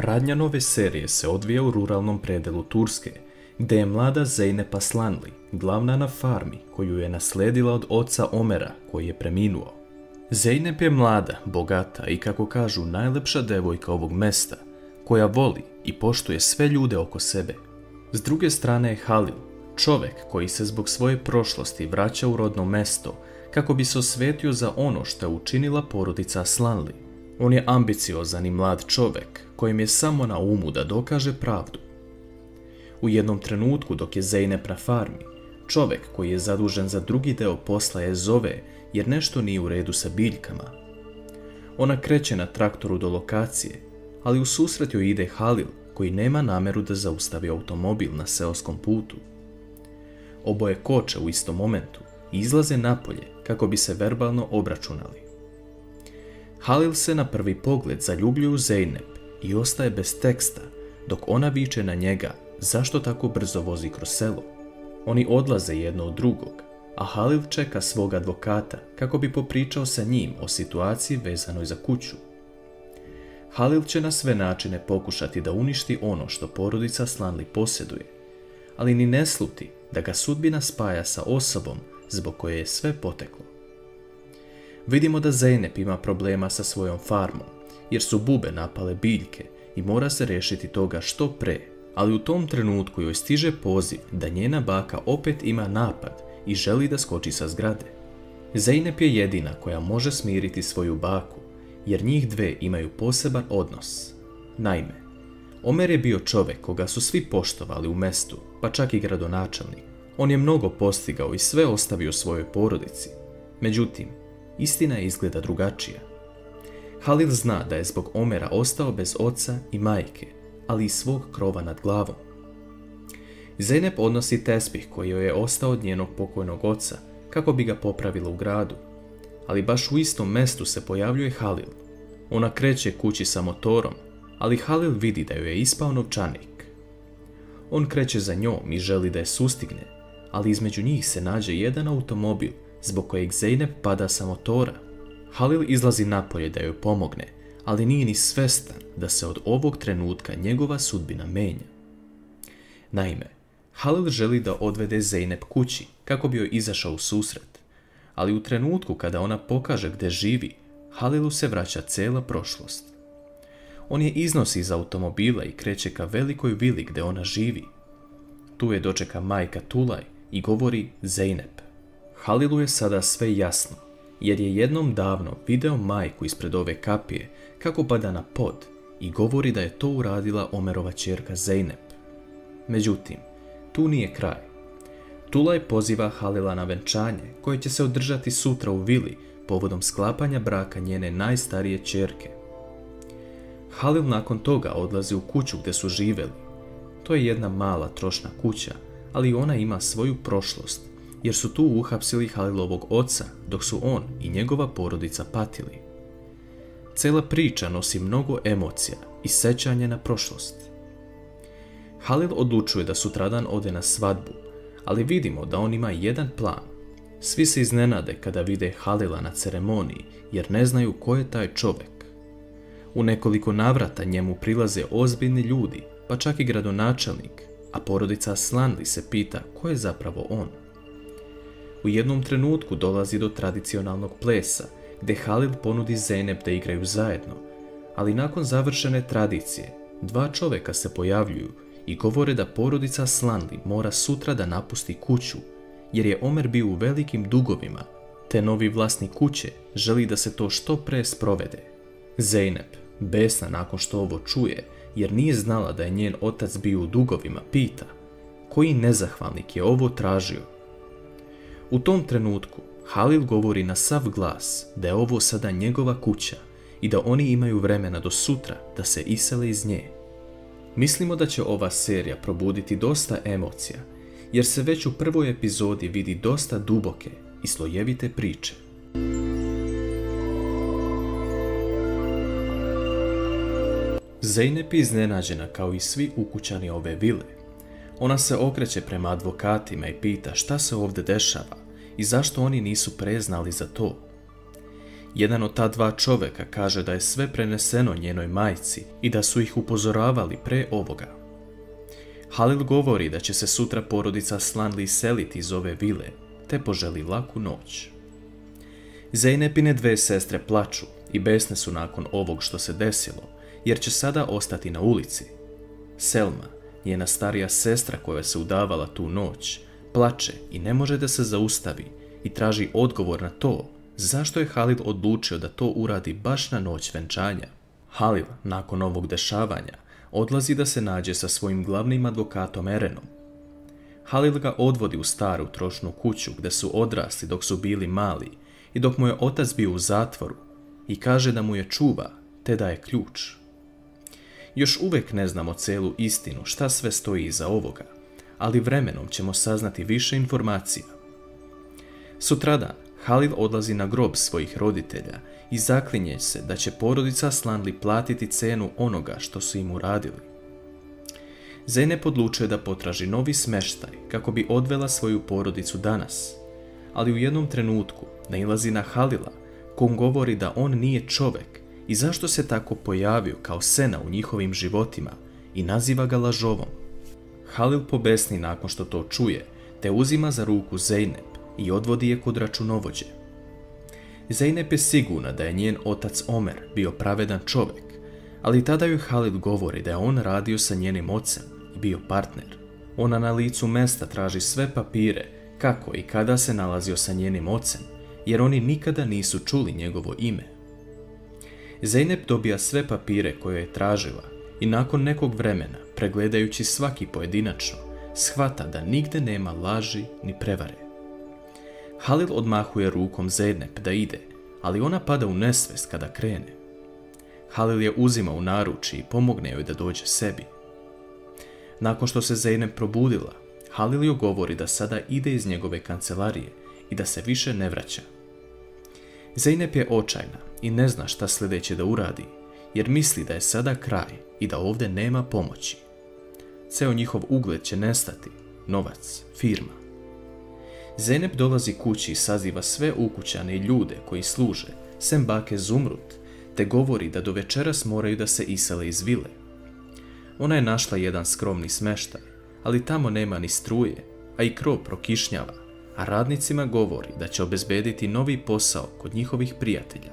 Radnja nove serije se odvija u ruralnom predelu Turske, gdje je mlada Zeynep Aslanli glavna na farmi koju je naslijedila od oca Omera koji je preminuo. Zeynep je mlada, bogata i kako kažu najlepša devojka ovog mesta, koja voli i poštuje sve ljude oko sebe. S druge strane je Halil, čovjek koji se zbog svoje prošlosti vraća u rodno mesto kako bi se osvetio za ono što je učinila porodica Aslanli. On je ambiciozan i mlad čovjek kojem je samo na umu da dokaže pravdu. U jednom trenutku dok je Zeynep na farmi, čovjek koji je zadužen za drugi deo posla je zove jer nešto nije u redu sa biljkama. Ona kreće na traktoru do lokacije, ali u susret joj ide Halil koji nema nameru da zaustavi automobil na seoskom putu. Oboje koče u istom momentu i izlaze napolje kako bi se verbalno obračunali. Halil se na prvi pogled zaljubljuje u Zeynep i ostaje bez teksta dok ona viče na njega zašto tako brzo vozi kroz selo. Oni odlaze jedno od drugog, a Halil čeka svog advokata kako bi popričao sa njim o situaciji vezanoj za kuću. Halil će na sve načine pokušati da uništi ono što porodica Aslanli posjeduje, ali ni ne sluti da ga sudbina spaja sa osobom zbog koje je sve poteklo. Vidimo da Zeynep ima problema sa svojom farmom, jer su bube napale biljke i mora se rešiti toga što pre, ali u tom trenutku joj stiže poziv da njena baka opet ima napad i želi da skoči sa zgrade. Zeynep je jedina koja može smiriti svoju baku, jer njih dve imaju poseban odnos. Naime, Omer je bio čovjek koga su svi poštovali u mestu, pa čak i gradonačelnik. On je mnogo postigao i sve ostavio svojoj porodici. Međutim, istina izgleda drugačija. Halil zna da je zbog Omera ostao bez oca i majke, ali i svog krova nad glavom. Zeynep odnosi tespih koji joj je ostao od njenog pokojnog oca kako bi ga popravila u gradu, ali baš u istom mestu se pojavljuje Halil. Ona kreće kući sa motorom, ali Halil vidi da joj je ispao novčanik. On kreće za njom i želi da je sustigne, ali između njih se nađe jedan automobil zbog kojeg Zeynep pada sa motora. Halil izlazi napolje da joj pomogne, ali nije ni svestan da se od ovog trenutka njegova sudbina menja. Naime, Halil želi da odvede Zeynep kući kako bi joj izašao u susret, ali u trenutku kada ona pokaže gdje živi, Halilu se vraća cela prošlost. On je iznosi iz automobila i kreće ka velikoj vili gdje ona živi. Tu je dočeka majka Tulaj i govori Zeynep. Halilu je sada sve jasno, jer je jednom davno video majku ispred ove kapije kako pada na pod i govori da je to uradila Omerova ćerka Zeynep. Međutim, tu nije kraj. Tulaj poziva Halila na venčanje koje će se održati sutra u vili povodom sklapanja braka njene najstarije ćerke. Halil nakon toga odlazi u kuću gdje su živjeli. To je jedna mala trošna kuća, ali ona ima svoju prošlost, jer su tu uhapsili Halilovog oca dok su on i njegova porodica patili. Cela priča nosi mnogo emocija i sećanje na prošlost. Halil odlučuje da sutradan ode na svadbu, ali vidimo da on ima jedan plan. Svi se iznenade kada vide Halila na ceremoniji, jer ne znaju ko je taj čovjek. U nekoliko navrata njemu prilaze ozbiljni ljudi, pa čak i gradonačelnik, a porodica Aslanli se pita ko je zapravo on. U jednom trenutku dolazi do tradicionalnog plesa, gdje Halil ponudi Zeynep da igraju zajedno, ali nakon završene tradicije, dva čovjeka se pojavljuju i govore da porodica Aslanli mora sutra da napusti kuću, jer je Omer bio u velikim dugovima, te novi vlasnik kuće želi da se to što pre sprovede. Zeynep, besna nakon što ovo čuje, jer nije znala da je njen otac bio u dugovima, pita koji nezahvalnik je ovo tražio. U tom trenutku Halil govori na sav glas da je ovo sada njegova kuća i da oni imaju vremena do sutra da se isele iz nje. Mislimo da će ova serija probuditi dosta emocija, jer se već u prvoj epizodi vidi dosta duboke i slojevite priče. Zeynep je iznenađena kao i svi ukućani ove vile. Ona se okreće prema advokatima i pita šta se ovdje dešava i zašto oni nisu preznali za to. Jedan od ta dva čovjeka kaže da je sve preneseno njenoj majci i da su ih upozoravali pre ovoga. Halil govori da će se sutra porodica Aslanli iseliti iz ove vile, te poželi laku noć. Zeynepine dve sestre plaču i besne su nakon ovog što se desilo, jer će sada ostati na ulici. Selma, njena starija sestra koja se udavala tu noć, plače i ne može da se zaustavi i traži odgovor na to zašto je Halil odlučio da to uradi baš na noć venčanja. Halil, nakon ovog dešavanja, odlazi da se nađe sa svojim glavnim advokatom Erenom. Halil ga odvodi u staru trošnu kuću gdje su odrasli dok su bili mali i dok mu je otac bio u zatvoru i kaže da mu je čuva te daje ključ. Još uvijek ne znamo celu istinu šta sve stoji iza ovoga, ali vremenom ćemo saznati više informacija. Sutradan Halil odlazi na grob svojih roditelja i zaklinje se da će porodica Aslanli platiti cenu onoga što su im uradili. Zeynep odlučuje da potraži novi smeštaj kako bi odvela svoju porodicu danas, ali u jednom trenutku nailazi na Halila kom govori da on nije čovjek i zašto se tako pojavio kao sena u njihovim životima i naziva ga lažovom. Halil pobesni nakon što to čuje te uzima za ruku Zeynep i odvodi je kod računovođe. Zeynep je sigurna da je njen otac Omer bio pravedan čovjek, ali tada joj Halil govori da je on radio sa njenim ocem i bio partner. Ona na licu mesta traži sve papire kako i kada se nalazio sa njenim ocem, jer oni nikada nisu čuli njegovo ime. Zeynep dobija sve papire koje je tražila i nakon nekog vremena, pregledajući svaki pojedinačno, shvata da nigde nema laži ni prevare. Halil odmahuje rukom Zeynep da ide, ali ona pada u nesvest kada krene. Halil je uzima u naručje i pomogne joj da dođe sebi. Nakon što se Zeynep probudila, Halil joj govori da sada ide iz njegove kancelarije i da se više ne vraća. Zeynep je očajna i ne zna šta sljedeće da uradi, jer misli da je sada kraj i da ovdje nema pomoći. Ceo njihov ugled će nestati, novac, firma. Zeynep dolazi kući i saziva sve ukućane i ljude koji služe, sem bake Zumrut, te govori da do večeras moraju da se isele iz vile. Ona je našla jedan skromni smeštaj, ali tamo nema ni struje, a i krov prokišnjava, a radnicima govori da će obezbediti novi posao kod njihovih prijatelja.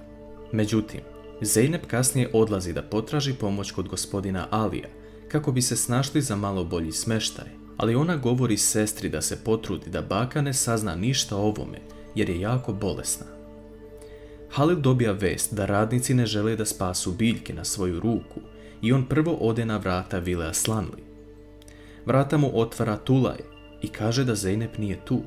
Međutim, Zeynep kasnije odlazi da potraži pomoć kod gospodina Alija, kako bi se snašli za malo bolji smeštaj, ali ona govori sestri da se potrudi da baka ne sazna ništa o ovome, jer je jako bolesna. Halil dobija vest da radnici ne žele da spasu biljke na svoju ruku i on prvo ode na vrata vile Aslanli. Vrata mu otvara Tulaj i kaže da Zeynep nije tu.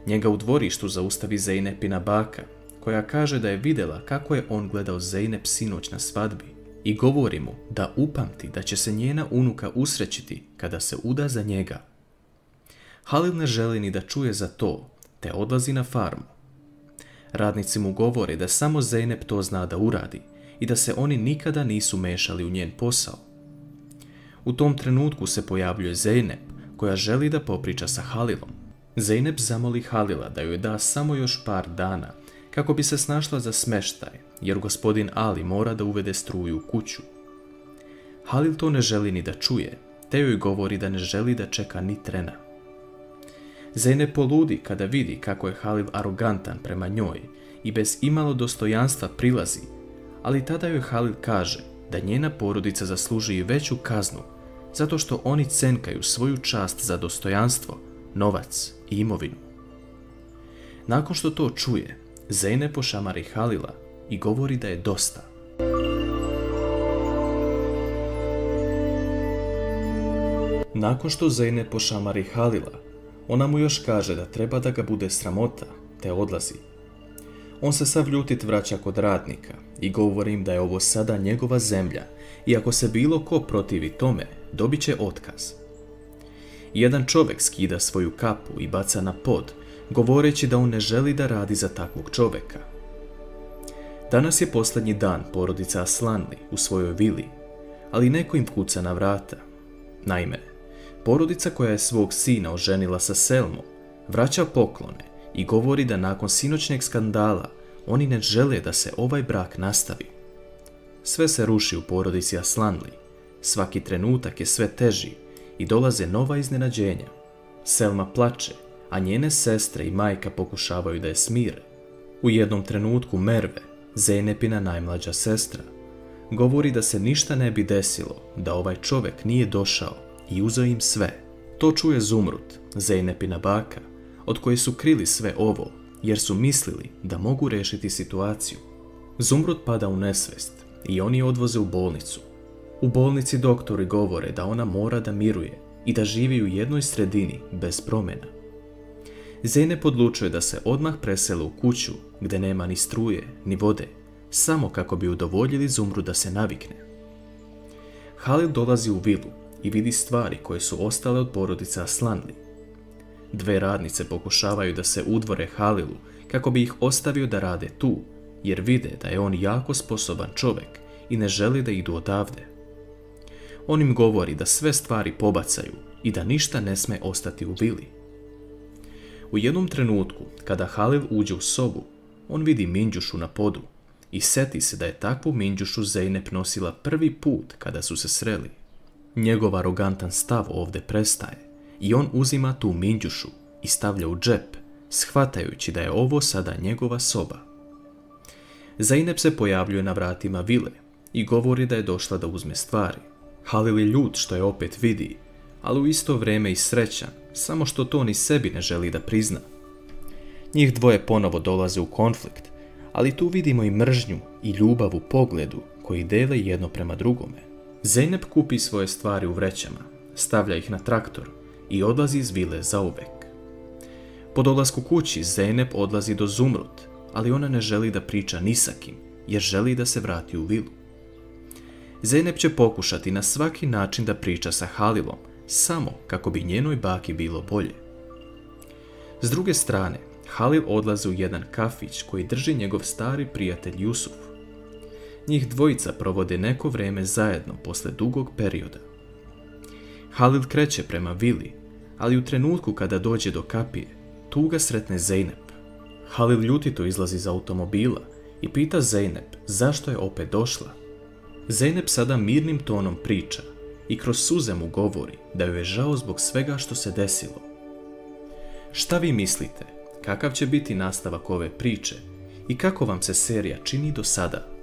Njega u dvorištu zaustavi Zeynepina baka, koja kaže da je vidjela kako je on gledao Zeynep sinoć na svadbi i govori mu da upamti da će se njena unuka usrećiti kada se uda za njega. Halil ne želi ni da čuje za to, te odlazi na farmu. Radnici mu govore da samo Zeynep to zna da uradi i da se oni nikada nisu mešali u njen posao. U tom trenutku se pojavljuje Zeynep, koja želi da popriča sa Halilom. Zeynep zamoli Halila da joj da samo još par dana kako bi se snašla za smeštaj, jer gospodin Ali mora da uvede struju u kuću. Halil to ne želi ni da čuje, te joj govori da ne želi da čeka ni trena. Zeynep poludi kada vidi kako je Halil arogantan prema njoj i bez imalo dostojanstva prilazi, ali tada joj Halil kaže da njena porodica zaslužuje veću kaznu zato što oni cenkaju svoju čast za dostojanstvo, novac i imovinu. Nakon što to čuje, Zeynep pošamari Halila i govori da je dosta. Nakon što Zeynep pošamari Halila, ona mu još kaže da treba da ga bude sramota, te odlazi. On se sav ljutit vraća kod radnika i govori im da je ovo sada njegova zemlja i ako se bilo ko protivi tome, dobit će otkaz. Jedan čovjek skida svoju kapu i baca na pod, govoreći da on ne želi da radi za takvog čovjeka. Danas je posljednji dan porodica Aslanli u svojoj vili, ali neko im kuca na vrata. Naime, porodica koja je svog sina oženila sa Selmom vraća poklone i govori da nakon sinoćnjeg skandala Oni ne žele da se ovaj brak nastavi. Sve se ruši u porodici Aslanli. Svaki trenutak je sve teži i dolaze nova iznenađenja. Selma plače, a njene sestre i majka pokušavaju da je smire. U jednom trenutku Merve, Zeynepina najmlađa sestra, govori da se ništa ne bi desilo da ovaj čovjek nije došao i uzeo im sve. To čuje Zumrud, Zeynepina baka, od koje su krili sve ovo, jer su mislili da mogu rešiti situaciju. Zumrud pada u nesvest i oni je odvoze u bolnicu. U bolnici doktori govore da ona mora da miruje i da živi u jednoj sredini bez promjena. Zeynep odlučuje da se odmah presele u kuću gdje nema ni struje, ni vode, samo kako bi udovoljili Zumrud da se navikne. Halil dolazi u vilu i vidi stvari koje su ostale od porodice Aslanli. Dve radnice pokušavaju da se udvore Halilu kako bi ih ostavio da rade tu, jer vide da je on jako sposoban čovjek i ne želi da idu odavde. On im govori da sve stvari pobacaju i da ništa ne sme ostati u vili. U jednom trenutku, kada Halil uđe u sobu, on vidi minđušu na podu i seti se da je takvu minđušu Zeynep nosila prvi put kada su se sreli. Njegov arogantan stav ovdje prestaje i on uzima tu minđušu i stavlja u džep, shvatajući da je ovo sada njegova soba. Zeynep se pojavljuje na vratima vile i govori da je došla da uzme stvari. Halil je ljut što je opet vidi, ali u isto vrijeme i srećan, samo što to ni sebi ne želi da prizna. Njih dvoje ponovo dolaze u konflikt, ali tu vidimo i mržnju i ljubav u pogledu koji dele jedno prema drugome. Zeynep kupi svoje stvari u vrećama, stavlja ih na traktor i odlazi iz vile zauvek. Po dolasku kući Zeynep odlazi do Zumrud, ali ona ne želi da priča ni sa kim, jer želi da se vrati u vilu. Zeynep će pokušati na svaki način da priča sa Halilom, samo kako bi njenoj baki bilo bolje. S druge strane, Halil odlazi u jedan kafić koji drži njegov stari prijatelj Jusuf. Njih dvojica provode neko vrijeme zajedno posle dugog perioda. Halil kreće prema vili, ali u trenutku kada dođe do kapije, tu ga sretne Zeynep. Halil ljutito izlazi iz automobila i pita Zeynep zašto je opet došla. Zeynep sada mirnim tonom priča i kroz suze mu govori da joj je žao zbog svega što se desilo. Šta vi mislite? Kakav će biti nastavak ove priče i kako vam se serija čini do sada?